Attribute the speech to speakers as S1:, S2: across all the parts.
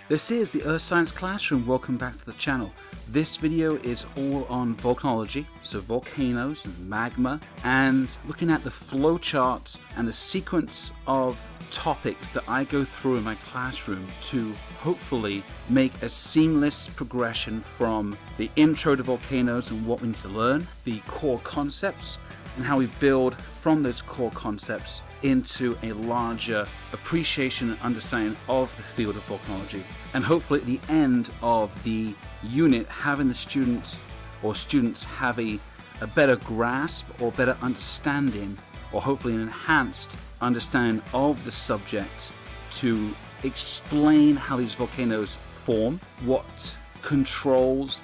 S1: This is the Earth Science Classroom. Welcome back to the channel. This video is all on volcanology, so volcanoes and magma, and looking at the flow chart and the sequence of topics that I go through in my classroom to hopefully make a seamless progression from the intro to volcanoes and what we need to learn, the core concepts, and how we build from those core concepts into a larger appreciation and understanding of the field of volcanology, and hopefully at the end of the unit having the students have a better grasp or better understanding, or hopefully an enhanced understanding of the subject to explain how these volcanoes form, what controls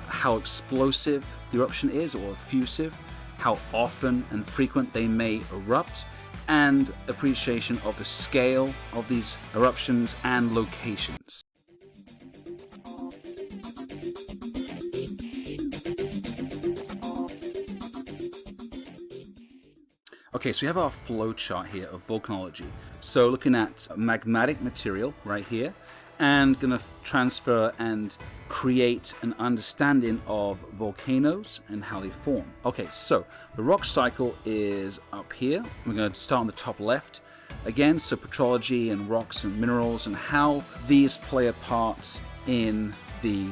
S1: how explosive the eruption is or effusive, how often and frequent they may erupt, and appreciation of the scale of these eruptions and locations. Okay, so we have our flow chart here of volcanology. So looking at magmatic material right here, and going to transfer and create an understanding of volcanoes and how they form. Okay, so the rock cycle is up here. We're going to start on the top left again, so petrology and rocks and minerals and how these play a part in the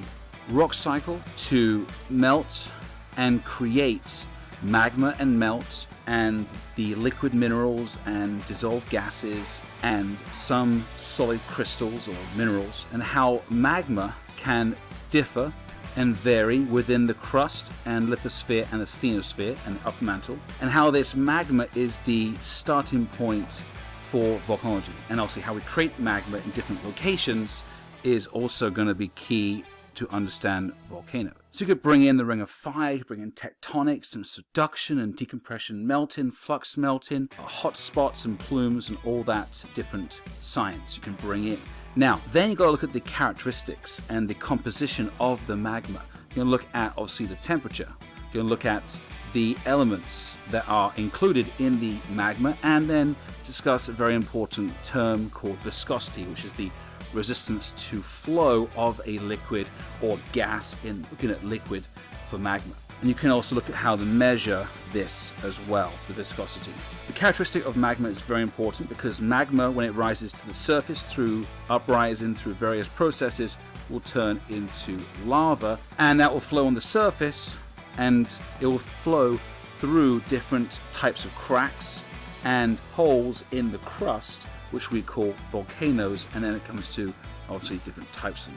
S1: rock cycle to melt and create magma and melt, and the liquid minerals and dissolved gases and some solid crystals or minerals, and how magma can differ and vary within the crust and lithosphere and the asthenosphere and upper mantle, and how this magma is the starting point for volcanology. And obviously how we create magma in different locations is also going to be key to understand volcanoes. So you could bring in the ring of fire, you could bring in tectonics and subduction and decompression melting, flux melting, hot spots and plumes and all that different science you can bring in. Now, then you've got to look at the characteristics and the composition of the magma. You're going to look at obviously the temperature. You're going to look at the elements that are included in the magma, and then discuss a very important term called viscosity, which is the resistance to flow of a liquid or gas in looking at liquid for magma. And you can also look at how to measure this as well, the viscosity. The characteristic of magma is very important because magma, when it rises to the surface through uprising through various processes, will turn into lava, and that will flow on the surface, and it will flow through different types of cracks and holes in the crust, which we call volcanoes. And then it comes to obviously different types of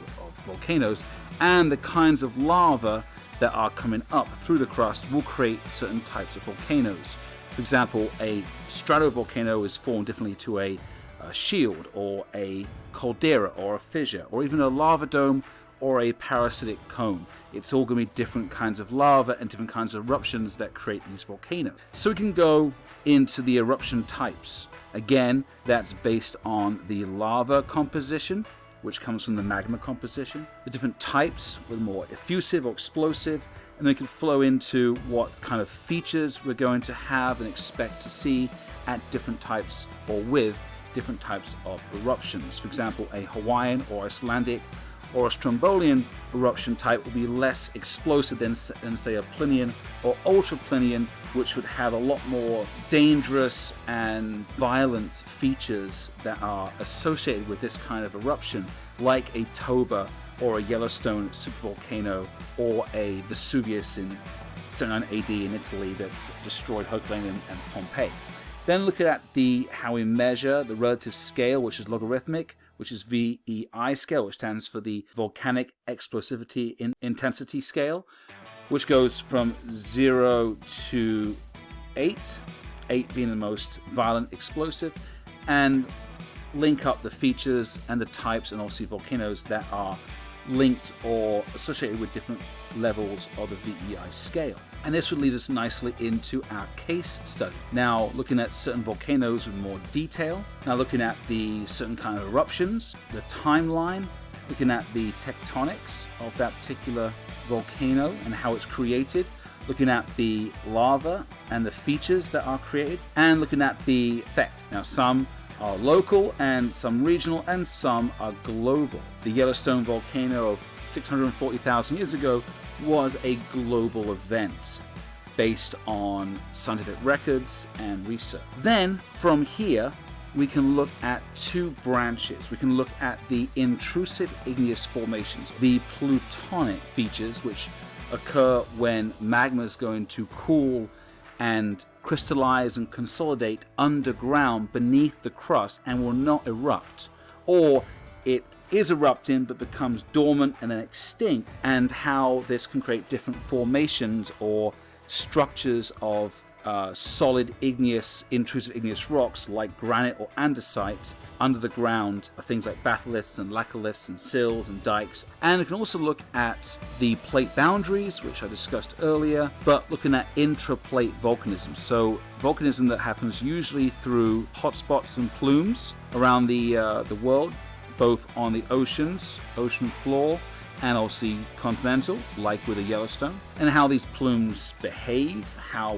S1: volcanoes, and the kinds of lava that are coming up through the crust will create certain types of volcanoes. For example, a stratovolcano is formed differently to a shield or a caldera or a fissure or even a lava dome or a parasitic cone. It's all going to be different kinds of lava and different kinds of eruptions that create these volcanoes. So we can go into the eruption types. Again, that's based on the lava composition, which comes from the magma composition, the different types, whether more effusive or explosive, and then we can flow into what kind of features we're going to have and expect to see at different types or with different types of eruptions. For example, a Hawaiian or Icelandic or a Strombolian eruption type will be less explosive than say a Plinian or ultra-plinian, which would have a lot more dangerous and violent features that are associated with this kind of eruption, like a Toba or a Yellowstone supervolcano or a Vesuvius in 79 AD in Italy that's destroyed Herculaneum and Pompeii. Then look at how we measure the relative scale, which is logarithmic, which is VEI scale, which stands for the Volcanic Explosivity Intensity Scale, which goes from 0 to 8, 8 being the most violent explosive, and link up the features and the types and obviously volcanoes that are linked or associated with different levels of the VEI scale. And this would lead us nicely into our case study. Now looking at certain volcanoes with more detail, now looking at the certain kind of eruptions, the timeline, looking at the tectonics of that particular volcano and how it's created, looking at the lava and the features that are created, and looking at the effect. Now some are local and some regional and some are global. The Yellowstone volcano of 640,000 years ago was a global event based on scientific records and research. Then from here we can look at two branches. We can look at the intrusive igneous formations, the plutonic features, which occur when magma is going to cool and crystallize and consolidate underground beneath the crust and will not erupt, or it is erupting but becomes dormant and then extinct, and how this can create different formations or structures of solid igneous, intrusive igneous rocks like granite or andesite under the ground, things like batholiths and laccoliths and sills and dikes. And we can also look at the plate boundaries, which I discussed earlier, but looking at intraplate volcanism. So volcanism that happens usually through hotspots and plumes around the world, both on the oceans, ocean floor, and obviously continental, like with the Yellowstone, and how these plumes behave,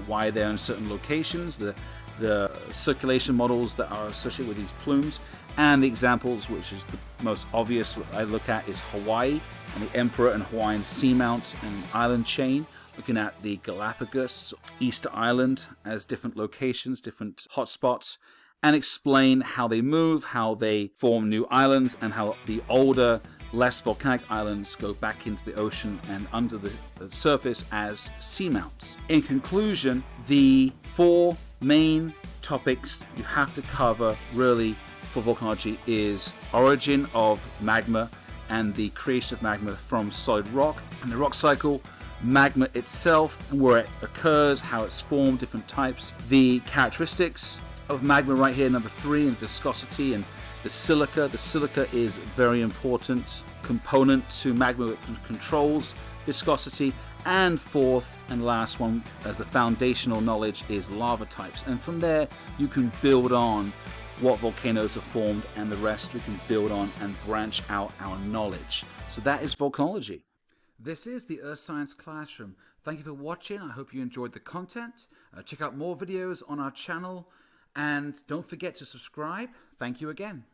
S1: why they're in certain locations, the circulation models that are associated with these plumes, and the examples, which is the most obvious I look at, is Hawaii and the Emperor and Hawaiian Seamount and island chain, looking at the Galapagos, Easter Island as different locations, different hotspots, and explain how they move, how they form new islands, and how the older, less volcanic islands go back into the ocean and under the surface as seamounts. In conclusion, the four main topics you have to cover really for volcanology is origin of magma and the creation of magma from solid rock, and the rock cycle, magma itself and where it occurs, how it's formed, different types, the characteristics of magma right here, number 3, and viscosity, and the silica. The silica is a very important component to magma. It controls viscosity. And fourth and last one, as the foundational knowledge, is lava types. And from there, you can build on what volcanoes are formed, and the rest we can build on and branch out our knowledge. So that is volcanology. This is the Earth Science Classroom. Thank you for watching. I hope you enjoyed the content. Check out more videos on our channel. And don't forget to subscribe. Thank you again.